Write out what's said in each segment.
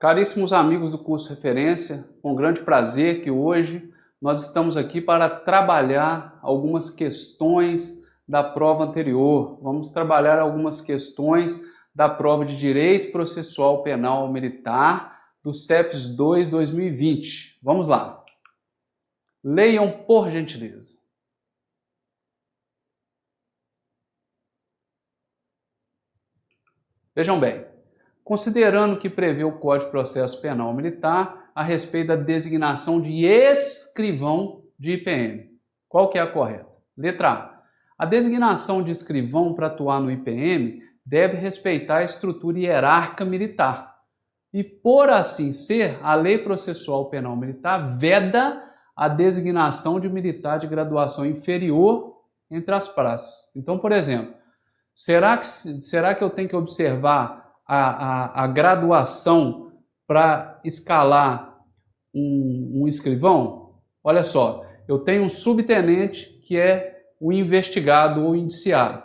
Caríssimos amigos do curso Referência, com grande prazer que hoje nós estamos aqui para trabalhar algumas questões da prova anterior. Vamos trabalhar algumas questões da prova de Direito Processual Penal Militar do CEPS 2 2020. Vamos lá. Leiam por gentileza. Vejam bem. Considerando que prevê o Código de Processo Penal Militar a respeito da designação de escrivão de IPM. Qual que é a correta? Letra A. A designação de escrivão para atuar no IPM deve respeitar a estrutura hierárquica militar. E, por assim ser, a Lei Processual Penal Militar veda a designação de militar de graduação inferior entre as praças. Então, por exemplo, será que eu tenho que observar a graduação para escalar um escrivão? Olha só, eu tenho um subtenente que é o investigado ou indiciado.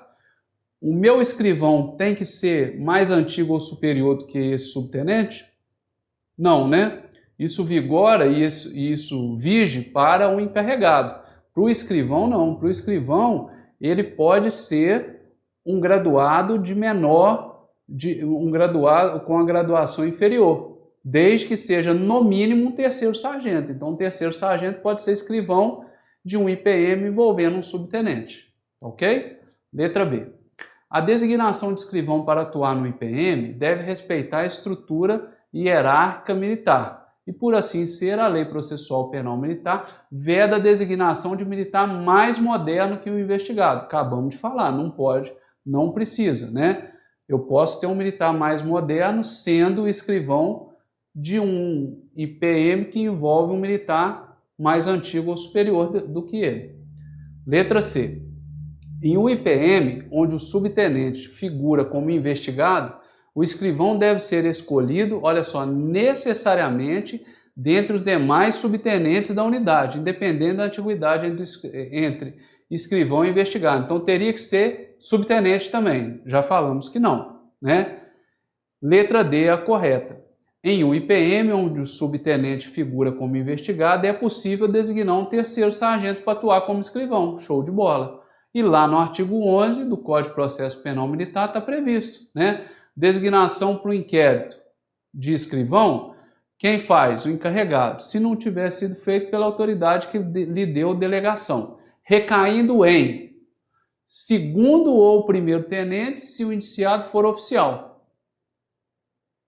O meu escrivão tem que ser mais antigo ou superior do que esse subtenente? Não, né? Isso vigora e isso vige para o encarregado. Para o escrivão, não. Para o escrivão, ele pode ser um graduado de menor, um graduado com a graduação inferior, desde que seja no mínimo um terceiro sargento. Então, um terceiro sargento pode ser escrivão de um IPM envolvendo um subtenente, ok? Letra B. A designação de escrivão para atuar no IPM deve respeitar a estrutura hierárquica militar. E, por assim ser, a Lei Processual Penal Militar veda a designação de militar mais moderno que o investigado. Acabamos de falar, não pode, não precisa, né? Eu posso ter um militar mais moderno sendo escrivão de um IPM que envolve um militar mais antigo ou superior do que ele. Letra C. Em um IPM, onde o subtenente figura como investigado, o escrivão deve ser escolhido, olha só, necessariamente dentre os demais subtenentes da unidade, independente da antiguidade entre escrivão e investigado. Então teria que ser subtenente também, já falamos que não, né? Letra D é a correta. Em um IPM, onde o subtenente figura como investigado, é possível designar um terceiro sargento para atuar como escrivão. Show de bola. E lá no artigo 11 do Código de Processo Penal Militar está previsto, né? Designação para o inquérito de escrivão, quem faz? O encarregado, se não tiver sido feito pela autoridade que lhe deu delegação, recaindo em segundo ou primeiro tenente, se o indiciado for oficial.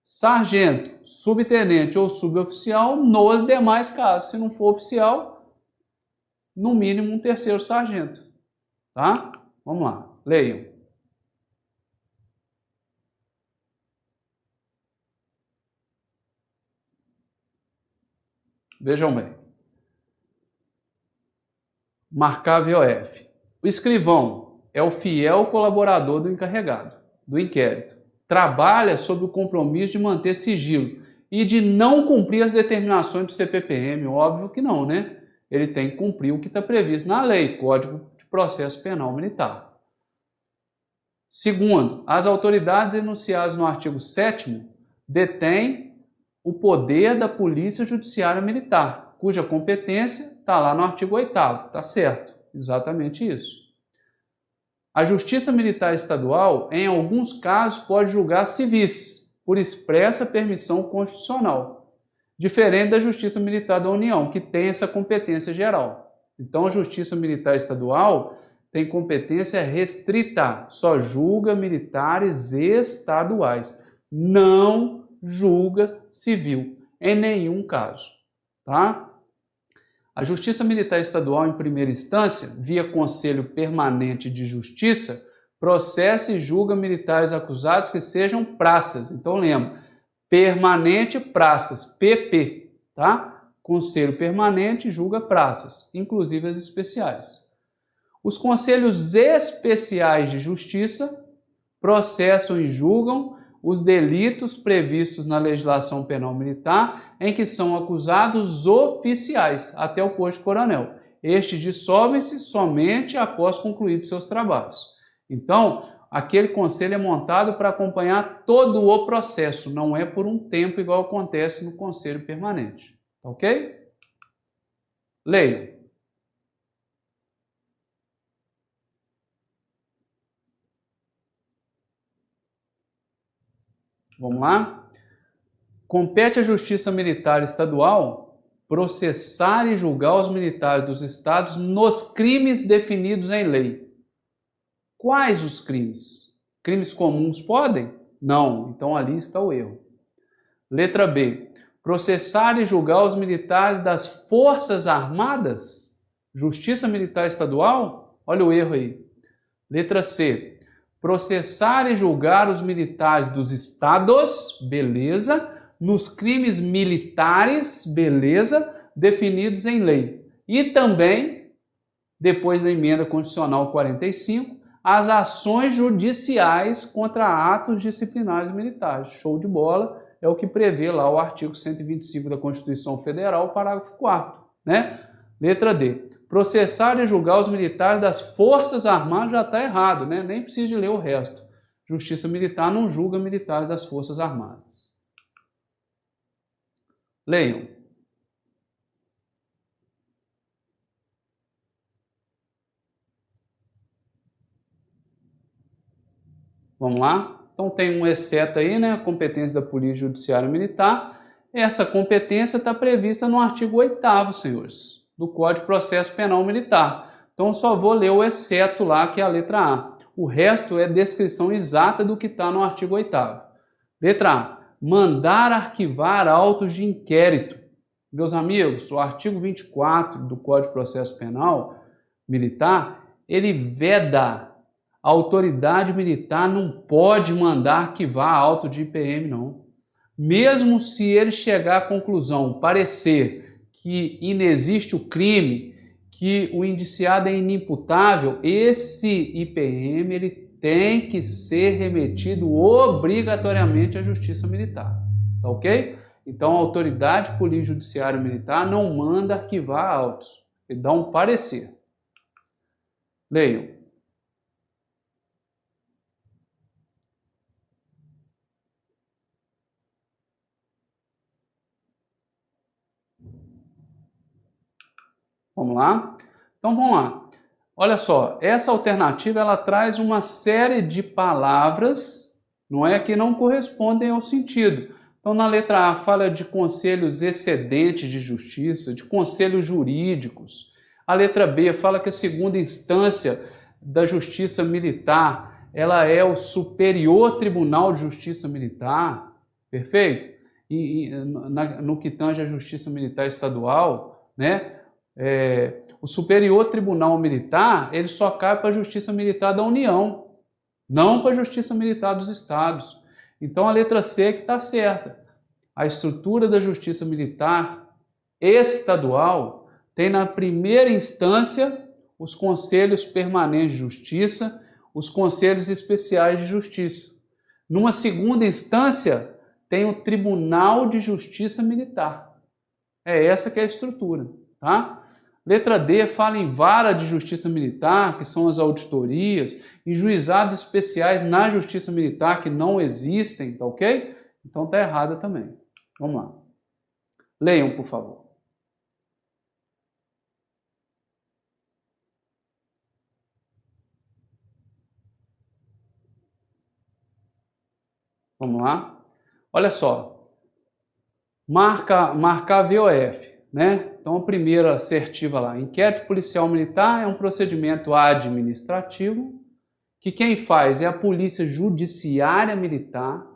Sargento, subtenente ou suboficial nos demais casos. Se não for oficial, no mínimo um terceiro sargento. Tá? Vamos lá, leiam. Vejam bem. Marcar VOF. O escrivão é o fiel colaborador do encarregado, do inquérito. Trabalha sob o compromisso de manter sigilo e de não cumprir as determinações do CPPM. Óbvio que não, né? Ele tem que cumprir o que está previsto na lei, Código de Processo Penal Militar. Segundo, as autoridades enunciadas no artigo 7º detêm o poder da Polícia Judiciária Militar, cuja competência está lá no artigo 8º, tá certo? Exatamente isso. A Justiça Militar Estadual, em alguns casos, pode julgar civis, por expressa permissão constitucional, diferente da Justiça Militar da União, que tem essa competência geral. Então, a Justiça Militar Estadual tem competência restrita, só julga militares estaduais, não julga civil, em nenhum caso, tá? A Justiça Militar Estadual, em primeira instância, via Conselho Permanente de Justiça, processa e julga militares acusados que sejam praças. Então, lembra, permanente praças, PP, tá? Conselho Permanente julga praças, inclusive as especiais. Os Conselhos Especiais de Justiça processam e julgam os delitos previstos na legislação penal militar em que são acusados oficiais, até o posto de coronel. Estes dissolvem-se somente após concluídos seus trabalhos. Então, aquele conselho é montado para acompanhar todo o processo, não é por um tempo igual acontece no conselho permanente. Ok? Leia. Vamos lá? Compete à Justiça Militar Estadual processar e julgar os militares dos estados nos crimes definidos em lei. Quais os crimes? Crimes comuns podem? Não, então ali está o erro. Letra B. Processar e julgar os militares das Forças Armadas? Justiça Militar Estadual? Olha o erro aí. Letra C. Processar e julgar os militares dos estados, beleza, nos crimes militares, beleza, definidos em lei. E também, depois da emenda constitucional 45, as ações judiciais contra atos disciplinares militares. Show de bola, é o que prevê lá o artigo 125 da Constituição Federal, parágrafo 4º, né? Letra D. Processar e julgar os militares das Forças Armadas já está errado, né? Nem precisa de ler o resto. Justiça Militar não julga militares das Forças Armadas. Leiam. Vamos lá? Então tem um exceto aí, né? A competência da Polícia Judiciária Militar. Essa competência está prevista no artigo 8º, senhores, do Código de Processo Penal Militar. Então só vou ler o exceto lá, que é a letra A. O resto é descrição exata do que está no artigo 8º. Letra A. Mandar arquivar autos de inquérito. Meus amigos, o artigo 24 do Código de Processo Penal Militar, ele veda. A autoridade militar não pode mandar arquivar auto de IPM, não. Mesmo se ele chegar à conclusão, parecer que inexiste o crime, que o indiciado é inimputável, esse IPM ele tem que ser remetido obrigatoriamente à Justiça Militar. Tá ok? Então a autoridade polícia judiciária militar não manda arquivar autos, ele dá um parecer. Leiam. Vamos lá? Então vamos lá. Olha só, essa alternativa ela traz uma série de palavras, não é, que não correspondem ao sentido. Então na letra A fala de conselhos excedentes de justiça, de conselhos jurídicos. A letra B fala que a segunda instância da Justiça Militar, ela é o Superior Tribunal de Justiça Militar, perfeito? No que tange a Justiça Militar Estadual, né? O Superior Tribunal Militar, ele só cai para a Justiça Militar da União, não para a Justiça Militar dos Estados. Então a letra C é que está certa. A estrutura da Justiça Militar Estadual tem na primeira instância os Conselhos Permanentes de Justiça, os Conselhos Especiais de Justiça. Numa segunda instância, tem o Tribunal de Justiça Militar. É essa que é a estrutura, tá? Letra D fala em vara de justiça militar, que são as auditorias, em juizados especiais na justiça militar que não existem, tá ok? Então tá errada também. Vamos lá. Leiam, por favor. Vamos lá. Olha só. Marcar VOF, né? Então, a primeira assertiva lá, inquérito policial militar é um procedimento administrativo que quem faz é a Polícia Judiciária Militar,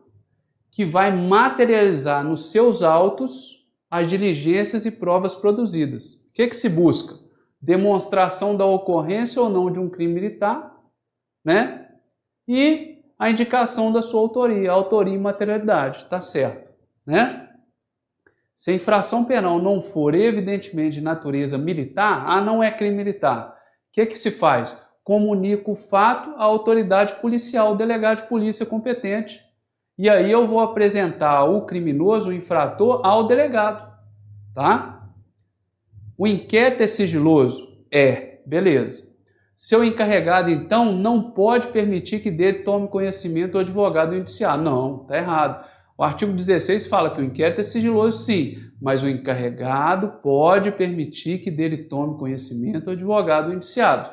que vai materializar nos seus autos as diligências e provas produzidas. O que se busca? Demonstração da ocorrência ou não de um crime militar, né? E a indicação da sua autoria e materialidade, tá certo, né? Se a infração penal não for evidentemente de natureza militar, não é crime militar. O que se faz? Comunica o fato à autoridade policial, o delegado de polícia competente. E aí eu vou apresentar o criminoso, o infrator, ao delegado. Tá? O inquérito é sigiloso? É, beleza. Seu encarregado, então, não pode permitir que dele tome conhecimento o advogado indiciado. Não, está errado. O artigo 16 fala que o inquérito é sigiloso, sim, mas o encarregado pode permitir que dele tome conhecimento o advogado indiciado.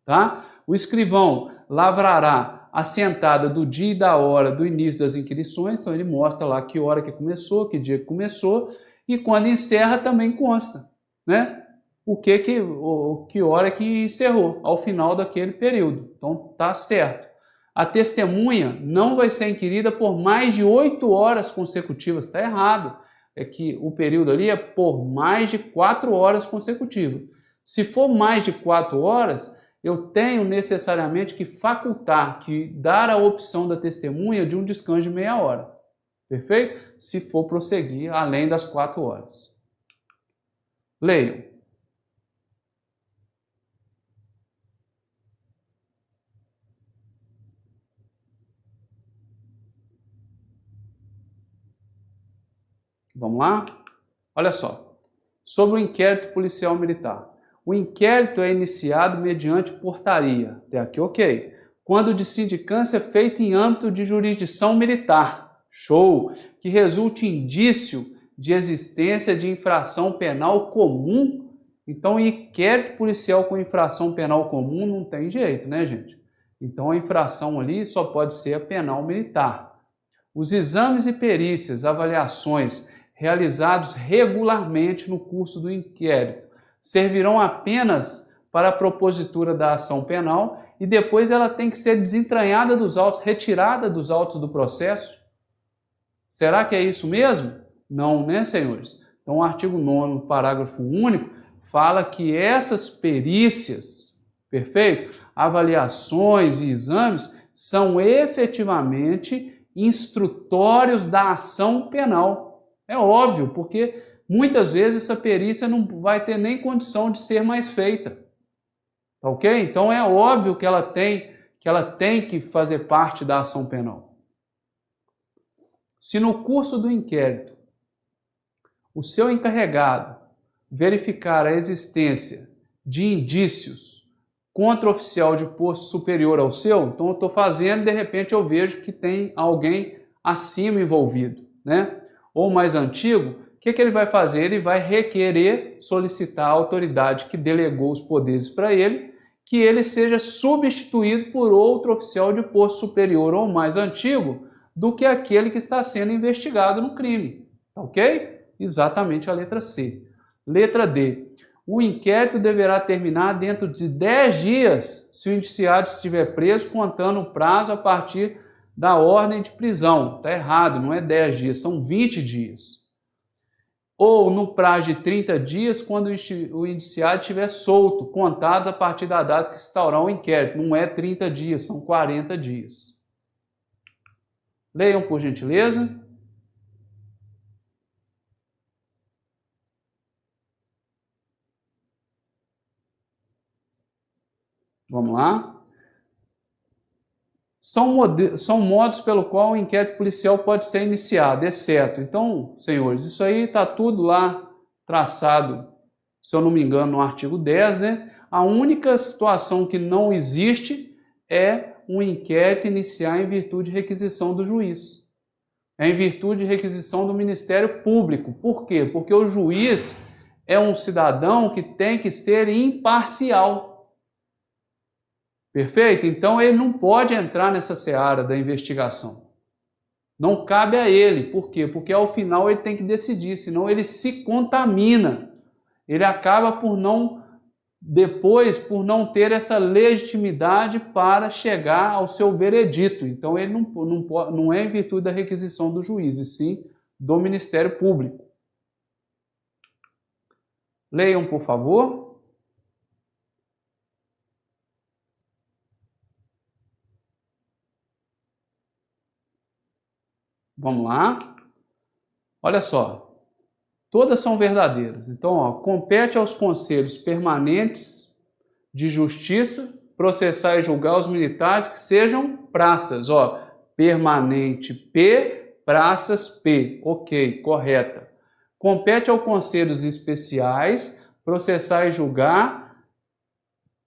Tá? O escrivão lavrará a sentada do dia e da hora do início das inquirições, então ele mostra lá que hora que começou, que dia que começou, e quando encerra também consta, né? Que hora que encerrou, ao final daquele período. Então tá certo. A testemunha não vai ser inquirida por mais de 8 horas consecutivas. Está errado. É que o período ali é por mais de 4 horas consecutivas. Se for mais de 4 horas, eu tenho necessariamente que facultar, que dar a opção da testemunha de um descanso de meia hora. Perfeito? Se for prosseguir além das 4 horas. Leiam. Vamos lá? Olha só. Sobre o inquérito policial militar. O inquérito é iniciado mediante portaria. Até aqui, ok. Quando de sindicância é feita em âmbito de jurisdição militar. Show! Que resulte indício de existência de infração penal comum. Então, inquérito policial com infração penal comum não tem jeito, né, gente? Então, a infração ali só pode ser a penal militar. Os exames e perícias, avaliações realizados regularmente no curso do inquérito servirão apenas para a propositura da ação penal e depois ela tem que ser desentranhada dos autos, retirada dos autos do processo. Será que é isso mesmo? Não, né, senhores? Então, o artigo 9º, parágrafo único, fala que essas perícias, perfeito? Avaliações e exames são efetivamente instrutórios da ação penal. É óbvio, porque muitas vezes essa perícia não vai ter nem condição de ser mais feita. Tá ok? Então é óbvio que ela tem que fazer parte da ação penal. Se no curso do inquérito o seu encarregado verificar a existência de indícios contra o oficial de posto superior ao seu, então eu estou fazendo e de repente eu vejo que tem alguém acima envolvido, né? Ou mais antigo, o que ele vai fazer? Ele vai requerer solicitar à autoridade que delegou os poderes para ele, que ele seja substituído por outro oficial de posto superior ou mais antigo do que aquele que está sendo investigado no crime. Ok? Exatamente a letra C. Letra D. O inquérito deverá terminar dentro de 10 dias se o indiciado estiver preso, contando o prazo a partir da ordem de prisão. Está errado, não é 10 dias, são 20 dias. Ou no prazo de 30 dias, quando o indiciado estiver solto, contados a partir da data que se instaurar o inquérito. Não é 30 dias, são 40 dias. Leiam, por gentileza. Vamos lá. São modos pelo qual o inquérito policial pode ser iniciado, exceto. Então, senhores, isso aí está tudo lá traçado, se eu não me engano, no artigo 10, né? A única situação que não existe é um inquérito iniciar em virtude de requisição do juiz. É em virtude de requisição do Ministério Público. Por quê? Porque o juiz é um cidadão que tem que ser imparcial. Perfeito? Então ele não pode entrar nessa seara da investigação. Não cabe a ele. Por quê? Porque ao final ele tem que decidir, senão ele se contamina. Ele acaba por não ter essa legitimidade para chegar ao seu veredito. Então ele não é em virtude da requisição do juiz, e sim do Ministério Público. Leiam, por favor. Vamos lá. Olha só. Todas são verdadeiras. Então, ó, compete aos conselhos permanentes de justiça processar e julgar os militares que sejam praças. Ó, permanente P, praças P. Ok, correta. Compete aos conselhos especiais processar e julgar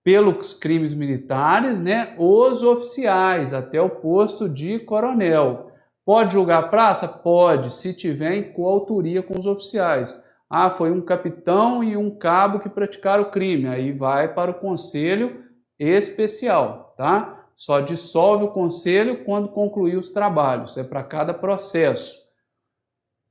pelos crimes militares, né, os oficiais, até o posto de coronel. Pode julgar a praça? Pode, se tiver em coautoria com os oficiais. Ah, foi um capitão e um cabo que praticaram o crime, aí vai para o conselho especial, tá? Só dissolve o conselho quando concluir os trabalhos, é para cada processo.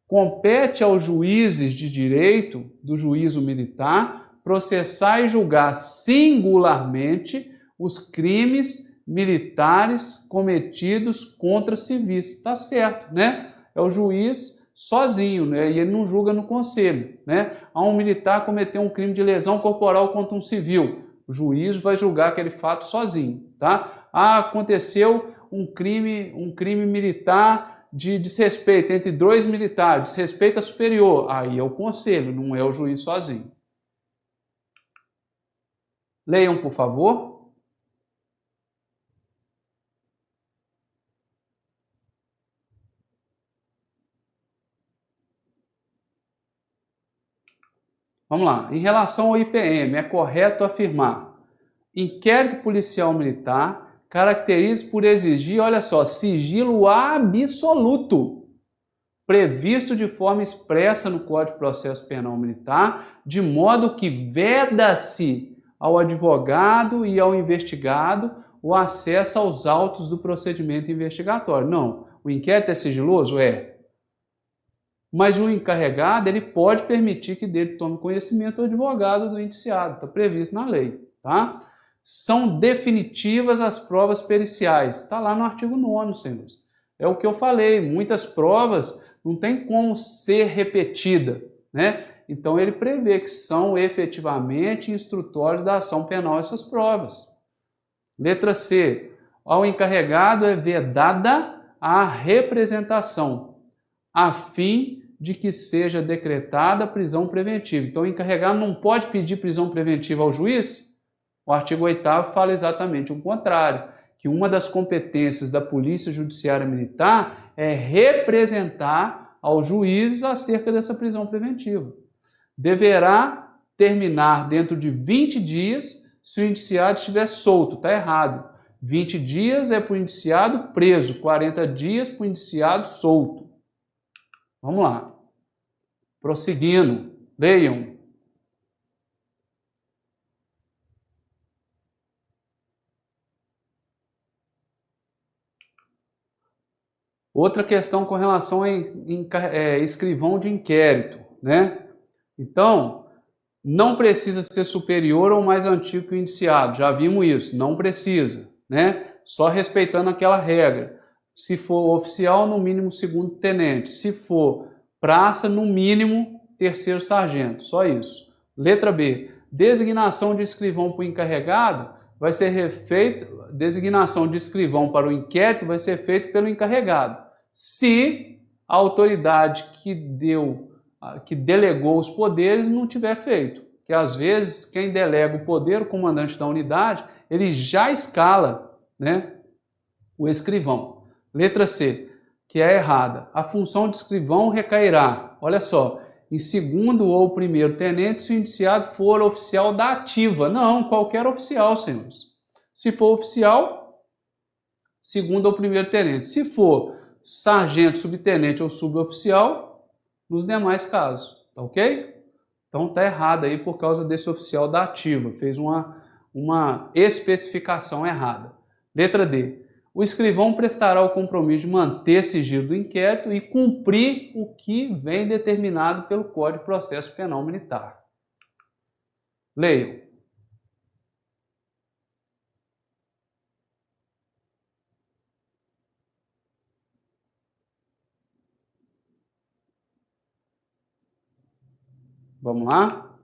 Compete aos juízes de direito do juízo militar processar e julgar singularmente os crimes militares cometidos contra civis. Tá certo, né? É o juiz sozinho, né? E ele não julga no conselho, né? Um militar cometeu um crime de lesão corporal contra um civil. O juiz vai julgar aquele fato sozinho, tá? Ah, aconteceu um crime militar de desrespeito entre dois militares, desrespeito a superior. Aí é o conselho, não é o juiz sozinho. Leiam, por favor. Vamos lá. Em relação ao IPM, é correto afirmar: inquérito policial militar caracteriza por exigir, olha só, sigilo absoluto, previsto de forma expressa no Código de Processo Penal Militar, de modo que veda-se ao advogado e ao investigado o acesso aos autos do procedimento investigatório. Não, o inquérito é sigiloso? É. Mas o encarregado, ele pode permitir que dele tome conhecimento o advogado do indiciado, está previsto na lei, tá? São definitivas as provas periciais, está lá no artigo 9º, senhores. É o que eu falei, muitas provas não tem como ser repetida, né? Então ele prevê que são efetivamente instrutórios da ação penal essas provas. Letra C. Ao encarregado é vedada a representação, a fim de que seja decretada prisão preventiva. Então o encarregado não pode pedir prisão preventiva ao juiz? O artigo 8º fala exatamente o contrário, que uma das competências da Polícia Judiciária Militar é representar aos juízes acerca dessa prisão preventiva. Deverá terminar dentro de 20 dias se o indiciado estiver solto. Está errado. 20 dias é para o indiciado preso, 40 dias para o indiciado solto. Vamos lá. Prosseguindo. Leiam. Outra questão com relação a escrivão de inquérito, né? Então, não precisa ser superior ou mais antigo que o indiciado, já vimos isso, não precisa, né? Só respeitando aquela regra. Se for oficial, no mínimo segundo tenente. Se for praça, no mínimo terceiro sargento, só isso. Letra B. Designação de escrivão para o encarregado vai ser feita, designação de escrivão para o inquérito vai ser feita pelo encarregado. Se a autoridade que delegou os poderes não tiver feito. Que às vezes quem delega o poder, o comandante da unidade, ele já escala, né, o escrivão. Letra C, que é errada. A função de escrivão recairá, olha só, em segundo ou primeiro tenente se o indiciado for oficial da ativa. Não, qualquer oficial, senhores. Se for oficial, segundo ou primeiro tenente. Se for sargento, subtenente ou suboficial, nos demais casos, tá ok? Então tá errado aí por causa desse oficial da ativa, fez uma especificação errada. Letra D. O escrivão prestará o compromisso de manter sigilo do inquérito e cumprir o que vem determinado pelo Código de Processo Penal Militar. Leiam. Vamos lá?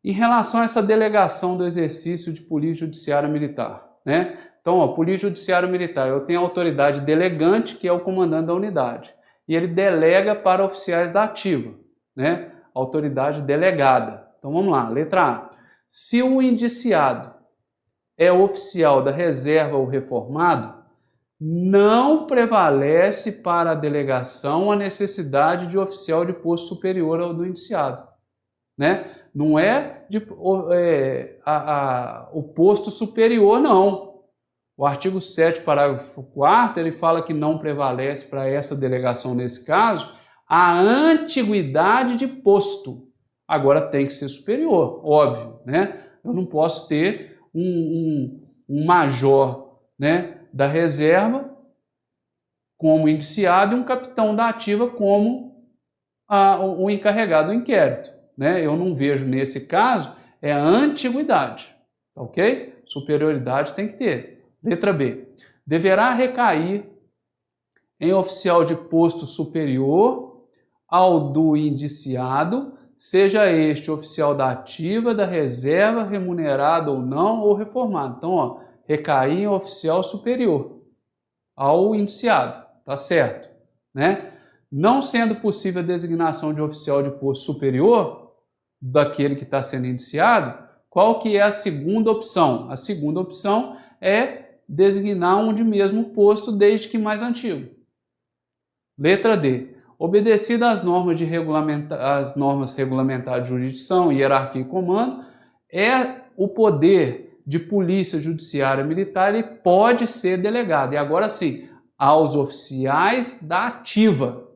Em relação a essa delegação do exercício de polícia judiciária militar, né? Então, ó, polícia judiciária militar, eu tenho a autoridade delegante, que é o comandante da unidade, e ele delega para oficiais da ativa, né? Autoridade delegada. Então, vamos lá, letra A. Se o indiciado é oficial da reserva ou reformado, não prevalece para a delegação a necessidade de oficial de posto superior ao do indiciado, né? Não é, o posto superior, não. O artigo 7º, parágrafo 4º, ele fala que não prevalece para essa delegação, nesse caso, a antiguidade de posto. Agora tem que ser superior, óbvio, né? Eu não posso ter um major, né, da reserva como indiciado e um capitão da ativa como o encarregado do inquérito, né? Eu não vejo nesse caso, é a antiguidade, ok? Superioridade tem que ter. Letra B. Deverá recair em oficial de posto superior ao do indiciado, seja este oficial da ativa, da reserva, remunerado ou não, ou reformado. Então, ó, recair em oficial superior ao indiciado, tá certo, né? Não sendo possível a designação de oficial de posto superior daquele que está sendo indiciado, qual que é a segunda opção? A segunda opção é designar um de mesmo posto, desde que mais antigo. Letra D. Obedecidas as normas regulamentares de jurisdição, hierarquia e comando, o poder de polícia judiciária militar, ele pode ser delegado. E agora sim, aos oficiais da ativa.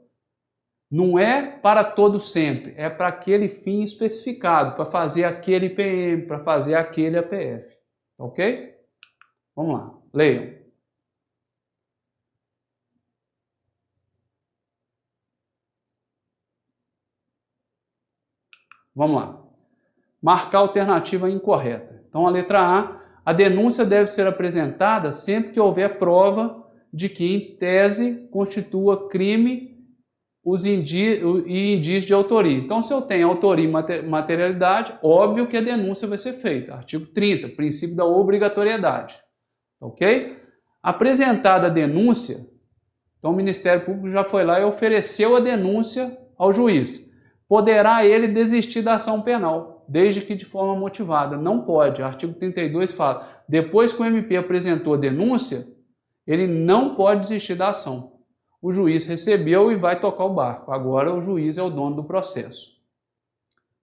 Não é para todo sempre, é para aquele fim especificado, para fazer aquele PM, para fazer aquele APF. Ok? Vamos lá, leiam. Vamos lá. Marcar a alternativa incorreta. Então, a letra A denúncia deve ser apresentada sempre que houver prova de que, em tese, constitua crime e indício de autoria. Então, se eu tenho autoria e materialidade, óbvio que a denúncia vai ser feita. Artigo 30, princípio da obrigatoriedade. Ok? Apresentada a denúncia, então o Ministério Público já foi lá e ofereceu a denúncia ao juiz. Poderá ele desistir da ação penal, desde que de forma motivada. Não pode. O artigo 32 fala, depois que o MP apresentou a denúncia, ele não pode desistir da ação. O juiz recebeu e vai tocar o barco. Agora o juiz é o dono do processo.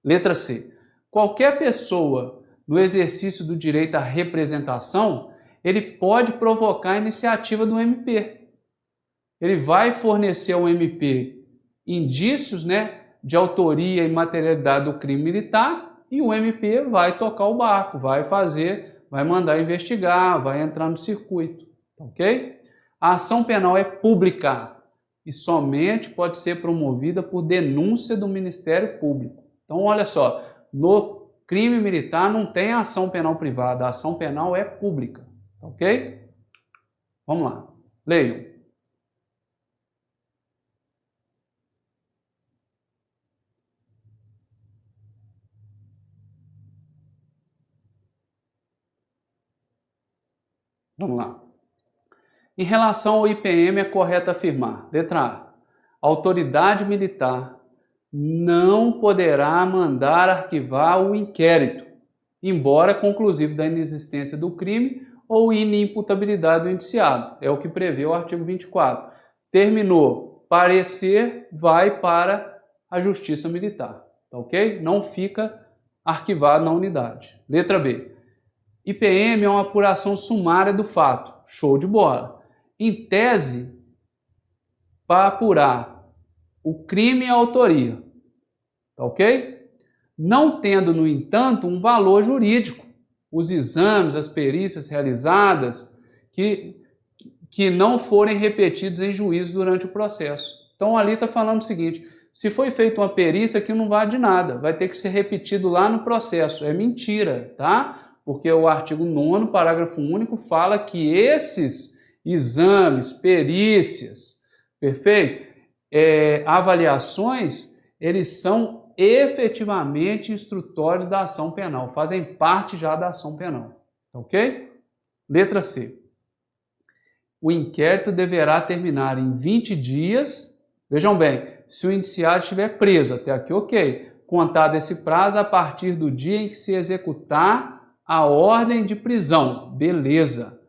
Letra C. Qualquer pessoa, no exercício do direito à representação, ele pode provocar a iniciativa do MP. Ele vai fornecer ao MP indícios, né, de autoria e materialidade do crime militar e o MP vai tocar o barco, vai mandar investigar, vai entrar no circuito, ok? A ação penal é pública e somente pode ser promovida por denúncia do Ministério Público. Então, olha só, no crime militar não tem ação penal privada, a ação penal é pública. Ok? Vamos lá. Leiam. Vamos lá. Em relação ao IPM, é correto afirmar. Letra A. A autoridade militar não poderá mandar arquivar o inquérito, embora conclusivo da inexistência do crime ou inimputabilidade do indiciado. É o que prevê o artigo 24. Terminou. Parecer vai para a Justiça Militar. Tá ok? Não fica arquivado na unidade. Letra B. IPM é uma apuração sumária do fato. Show de bola. Em tese, para apurar o crime e a autoria. Tá ok? Não tendo, no entanto, um valor jurídico. Os exames, as perícias realizadas que não forem repetidos em juízo durante o processo. Então ali está falando o seguinte, se foi feita uma perícia que não vale de nada, vai ter que ser repetido lá no processo. É mentira, tá? Porque o artigo 9º, parágrafo único, fala que esses exames, perícias, perfeito? Avaliações, eles são efetivamente instrutórios da ação penal, fazem parte já da ação penal, ok? Letra C. O inquérito deverá terminar em 20 dias, vejam bem, se o indiciado estiver preso, até aqui ok, contado esse prazo a partir do dia em que se executar a ordem de prisão, beleza.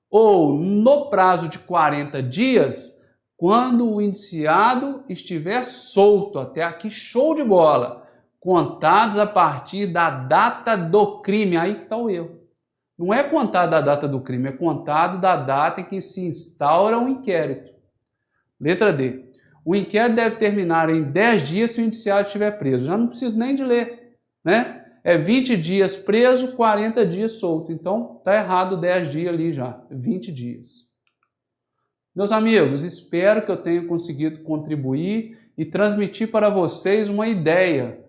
Ou no prazo de 40 dias, quando o indiciado estiver solto, até aqui show de bola. contados a partir da data do crime. Aí que está o erro. Não é contado da data do crime, é contado da data em que se instaura o inquérito. Letra D. O inquérito deve terminar em 10 dias se o indiciado estiver preso. Já não preciso nem de ler, né? É 20 dias preso, 40 dias solto. Então, está errado 10 dias ali já, 20 dias. Meus amigos, espero que eu tenha conseguido contribuir e transmitir para vocês uma ideia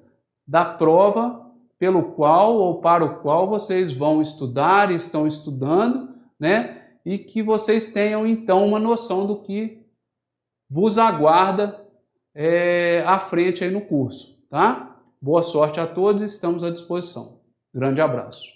da prova pelo qual ou para o qual vocês vão estudar e estão estudando, né? E que vocês tenham então uma noção do que vos aguarda à frente aí no curso, tá? Boa sorte a todos, estamos à disposição. Grande abraço.